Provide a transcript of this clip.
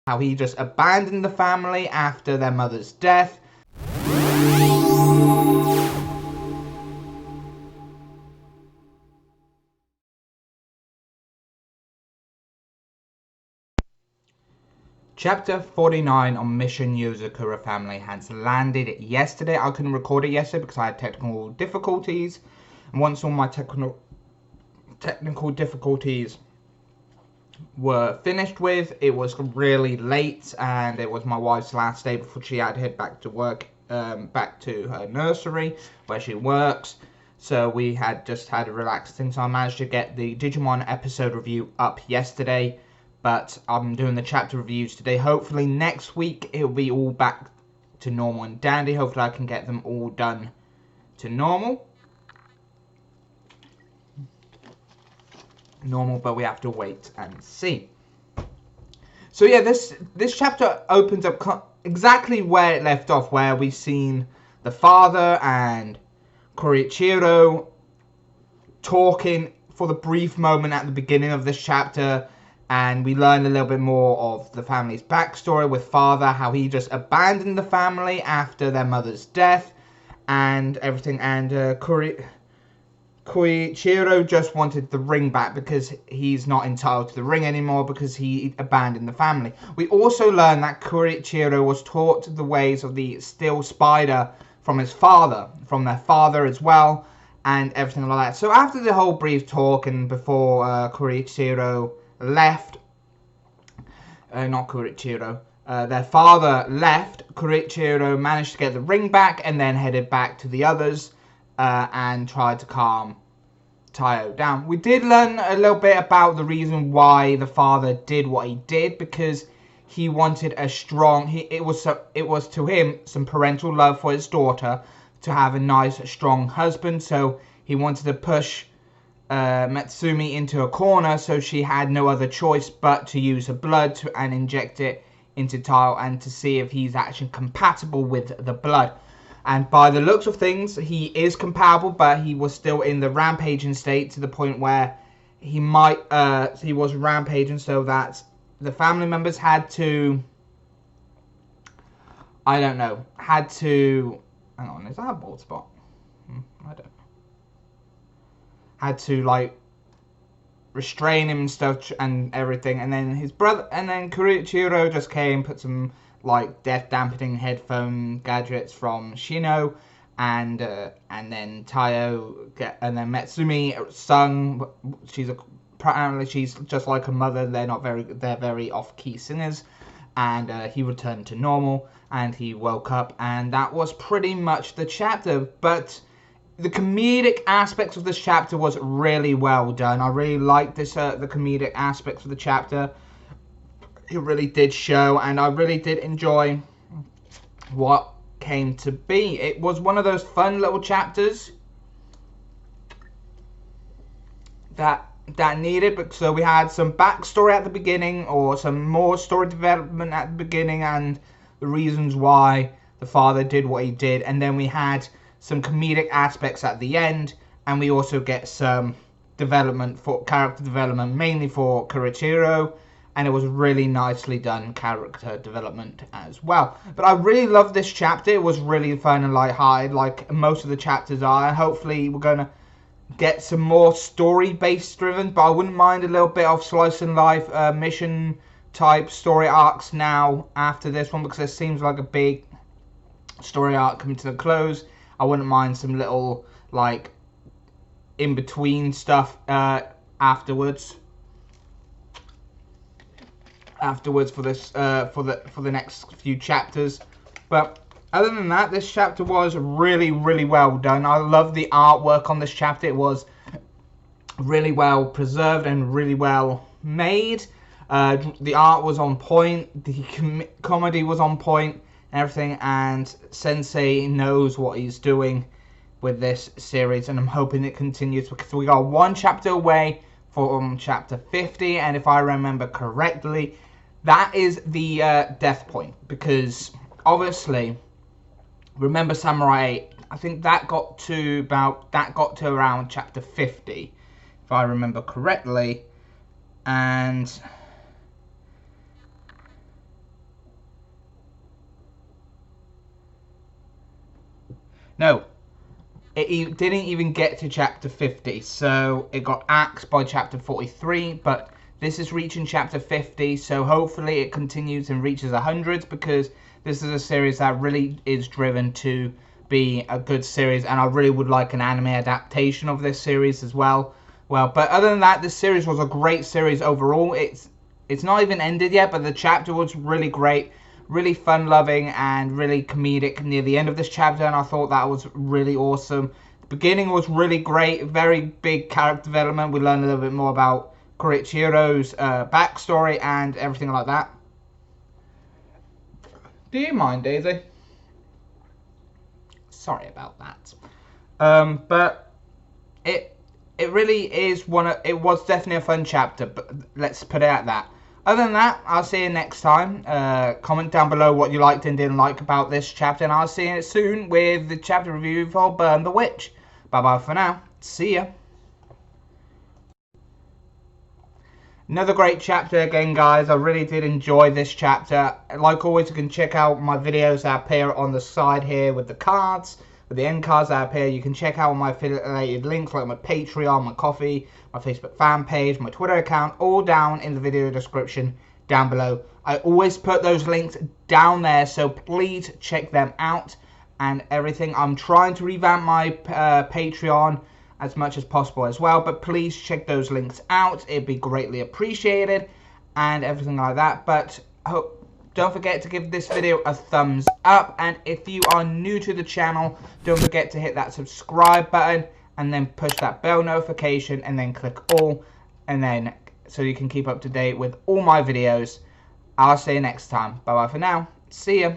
how he just abandoned the family after their mother's death. Chapter 49 on Mission Yozakura Family has landed yesterday. I couldn't record it yesterday because I had technical difficulties. And once all my technical difficulties were finished with, it was really late and it was my wife's last day before she had to head back to work, back to her nursery where she works. So we had just had a relaxed thing. So I managed to get the Digimon episode review up yesterday. But I'm doing the chapter reviews today. Hopefully next week it'll be all back to normal and dandy. Hopefully I can get them all done to normal. But we have to wait and see. So yeah, this chapter opens up exactly where it left off, where we've seen the father and Koichiro talking for the brief moment at the beginning of this chapter. And we learn a little bit more of the family's backstory with father, how he just abandoned the family after their mother's death and everything. And Koichiro just wanted the ring back because he's not entitled to the ring anymore because he abandoned the family. We also learn that Koichiro was taught the ways of the steel spider from his father, from their father as well, and everything like that. So after the whole brief talk and before Koichiro left, their father left, Koichiro managed to get the ring back and then headed back to the others and tried to calm Taiyo down. We did learn a little bit about the reason why the father did what he did, because he wanted a strong, it was to him some parental love for his daughter, to have a nice strong husband. So he wanted to push Matsumi into a corner, so she had no other choice but to use her blood and inject it into Taiyo and to see if he's actually compatible with the blood. And by the looks of things, he is compatible, but he was still in the rampaging state to the point where he was rampaging, so that the family members had to, hang on, is that a bald spot? I don't know. Had to like restrain him and stuff and everything, and then his brother, and then Koichiro just came, put some like death dampening headphone gadgets from Shino, and then Taiyo and then Matsumi sung. Apparently she's just like her mother. They're very off-key singers, and he returned to normal and he woke up, and that was pretty much the chapter. But the comedic aspects of this chapter was really well done. I really liked this, the comedic aspects of the chapter. It really did show, and I really did enjoy what came to be. It was one of those fun little chapters that needed. But so we had some backstory at the beginning, or some more story development at the beginning, and the reasons why the father did what he did, and then we had some comedic aspects at the end, and we also get some character development, mainly for Koichiro, and it was really nicely done character development as well. But I really loved this chapter. It was really fun and lighthearted, like most of the chapters are, and hopefully we're gonna get some more story-based driven, but I wouldn't mind a little bit of slice and life mission type story arcs now after this one, because it seems like a big story arc coming to the close. I wouldn't mind some little like in between stuff afterwards for this for the next few chapters. But other than that, this chapter was really well done. I love the artwork on this chapter. It was really well preserved and really well made. The art was on point, the comedy was on point, and everything, and Sensei knows what he's doing with this series, and I'm hoping it continues, because we got one chapter away from chapter 50, and if I remember correctly, that is the death point, because obviously, remember Samurai 8, I think that got to around chapter 50, if I remember correctly, and No, it didn't even get to chapter 50, so it got axed by chapter 43, but this is reaching chapter 50, so hopefully it continues and reaches 100, because this is a series that really is driven to be a good series, and I really would like an anime adaptation of this series as well. But other than that, this series was a great series overall. It's not even ended yet, but the chapter was really great, really fun-loving, and really comedic near the end of this chapter, and I thought that was really awesome. The beginning was really great, very big character development. We learned a little bit more about Koichiro's backstory and everything like that. Do you mind, Daisy? Sorry about that. But it really is it was definitely a fun chapter, but let's put it at that. Other than that, I'll see you next time. Comment down below what you liked and didn't like about this chapter, and I'll see you soon with the chapter review for Burn the Witch. Bye bye for now. See ya. Another great chapter again, guys. I really did enjoy this chapter. Like always, you can check out my videos that appear on the side here with the cards, with the end cards that appear. You can check out my affiliated links like my Patreon, my Coffee, my Facebook fan page, my Twitter account, all down in the video description down below. I always put those links down there, so please check them out and everything. I'm trying to revamp my Patreon as much as possible as well, but please check those links out. It'd be greatly appreciated and everything like that. But don't forget to give this video a thumbs up, and if you are new to the channel, don't forget to hit that subscribe button and then push that bell notification and then click all, and then so you can keep up to date with all my videos. I'll see you next time. Bye bye for now. See ya.